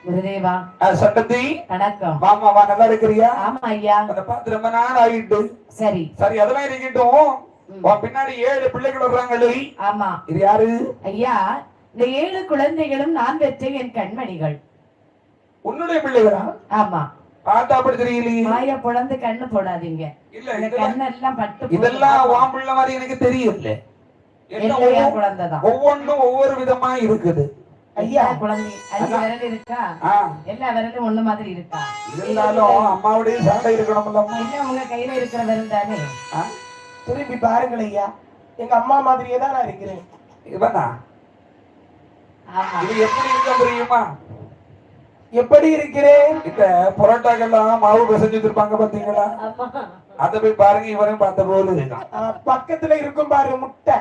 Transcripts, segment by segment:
குருதேவா. சட்டத்தி வணக்கம். மாமாவா நல்லா இருக்கிறியா? ஆமா ஐயா. அதை பார்த்து ரொம்ப நாள் ஆயிட்டு. சரி சரி, அதெல்லாம் இருக்கட்டும். பின்னாடி 7 பிள்ளைகள் வர்றாங்களே. ஆமா. இது யாரு ஐயா? இந்த 7 குழந்தைகளும் நான் பெற்ற என் கண்மணிகள். உன்னுடைய பிள்ளைகளா? ஆமா. பார்த்தா அப்படி தெரியலையே. மாய பொழந்து கண்ணு போடாதீங்க. இல்ல, கண்ணெல்லாம் பட்டு இதெல்லாம் வாம் பிள்ளை மாதிரி எனக்கு தெரியல. எல்லாம் குழந்தைதான். ஒவ்வொன்றும் ஒவ்வொரு விதமா இருக்குது. ஐயா குழந்தை 5 விரல் இருக்கா? எல்லா விரலும் ஒண்ணு மாதிரி இருக்கா? இருந்தாலும் அம்மாவுடைய சாடை இருக்கணும்ல. இல்ல உங்க கையில இருக்கிற விரல் தானே. திரும்பி பாருங்கள் ஐயா, எங்க அம்மா மாதிரியே தான் நான் இருக்கிறேன். இவனா? இது எப்படி இருக்க தெரியுமா? எப்படி இருக்கிறேன்? இந்த புரோட்டாக்கெல்லாம் மாவு பிசைஞ்சு இருப்பாங்க பாத்தீங்களா? அத போய் பாருங்க. இவரையும் பார்த்த போல இருக்கான். பக்கத்துல இருக்கும் பாரு முட்டை,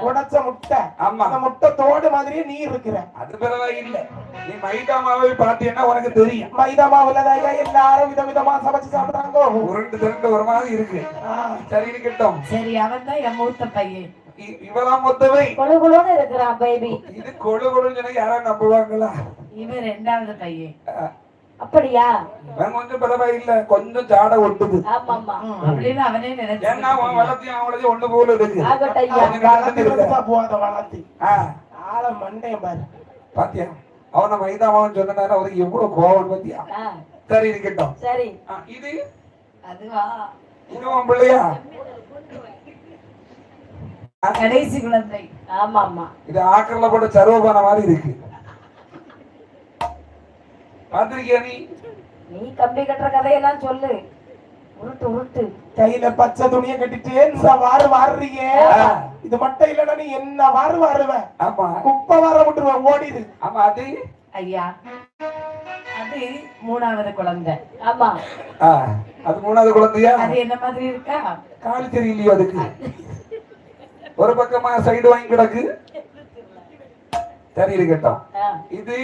உடைச்ச முட்டை. ஆமா, அந்த முட்டை தோடு மாதிரியே நீ இருக்கிற. அது பிறகு இல்ல, நீ மைதா மாவை பார்த்தீங்கன்னா உனக்கு தெரியும். மைதா மாவுல தான் எல்லாரும் விதவிதமா சமைச்சு சாப்பிடுறாங்க. உருண்டு திரண்டு ஒரு மாதிரி இருக்கு. சரி இருக்கட்டும். சரி, அவன் தான் என் மூத்த பையன். இவெல்லாம் மொத்தவை கொழு கொழுன்னு இருக்கிறான் பேபி. இது கொழு கொழுன்னு சொன்னா யாரும் நம்புவாங்களா? இவன் 2வது பையன். அப்படியா? இவன் கொஞ்சம் பரவாயில்ல, கொஞ்சம் ஜாட ஒட்டுது. அப்படின்னு அவனே நினைச்சு. ஏன்னா அவன் வளர்த்தியும் அவங்களதையும் ஒண்ணு போல இருக்கு. ஆள மண்டையம் பாரு. பாத்தியா அவனை மைதாமாவன் சொன்னா அவருக்கு எவ்வளவு கோவம் பாத்தியா? சரி இருக்கட்டும். சரி, இது அதுவா இதுவும் பிள்ளையா? கடைசி குழந்தை. ஆமா ஆமா. இது ஆக்கர்ல போட்ட சர்வபான மாதிரி இருக்கு. பாத்திருக்கியா நீ? நீ கம்பி கட்டுற கதையெல்லாம் சொல்லு. உருட்டு உருட்டு. கையில பச்சை துணியை கட்டிட்டு என்ன வாரு வாடுறீங்க? இது மட்டும் இல்லன்னா நீ என்ன வாரு வாருவ? ஆமா, குப்பை வார விட்டுருவேன், ஓடிடு. ஆமா, அது ஐயா அது 3வது குழந்தை. ஆமா, அது 3வது குழந்தையா? அது என்ன மாதிரி இருக்கா? கால் தெரியலையோ அதுக்கு? ஒரு பக்கமா சைடு வாங்கி கிடக்கு. சரி இருக்கட்டும். இது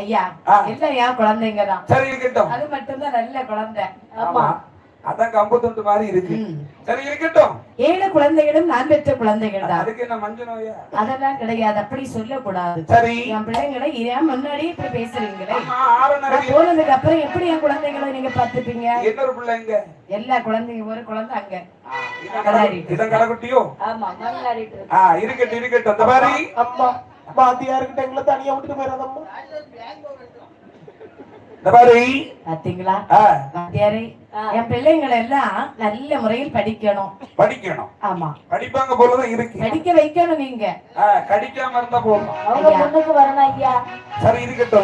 ஐயா எல்லாம் என் குழந்தைங்க தான். சரி இருக்கட்டும். அது மட்டும்தான் நல்ல குழந்தை. ஆமா, அதான் கம்பு துண்டு மாதிரி இருக்கு. சரி இருக்கட்டும். 7 குழந்தைகளும் நான் பெற்ற குழந்தைகள் தான். அதுக்கு என்ன மஞ்சள் நோயா? அதெல்லாம் கிடையாது, அப்படி சொல்லக்கூடாது. சரி, என் பிள்ளைங்களை ஏன் முன்னாடி இப்படி பேசுறீங்களே? நான் போனதுக்கு அப்புறம் எப்படி என் குழந்தைகளை நீங்க பாத்துப்பீங்க? இன்னொரு பிள்ளைங்க எல்லா குழந்தைங்க, ஒரு குழந்தை அங்க இதான் கலக்குட்டியோ? ஆமா, மண்ணாடிட்டு இருக்கட்டும் இருக்கட்டும். அந்த மாதிரி அம்மா பாத்தியாருக்கிட்ட எங்களை தனியா விட்டுட்டு போயிடாதம்மா. இந்த மாதிரி பாத்தீங்களா வாத்தியாரே, என் பிள்ளைங்களை எல்லாம் நல்ல முறையில் படிக்கணும். படிக்கணும். ஆமா, படிப்பாங்க போலதான் இருக்கு. படிக்க வைக்கணும். நீங்க கடிக்காம இருந்தா போதும். அவங்க முன்னுக்கு வரணும் ஐயா. சரி இருக்கட்டும்.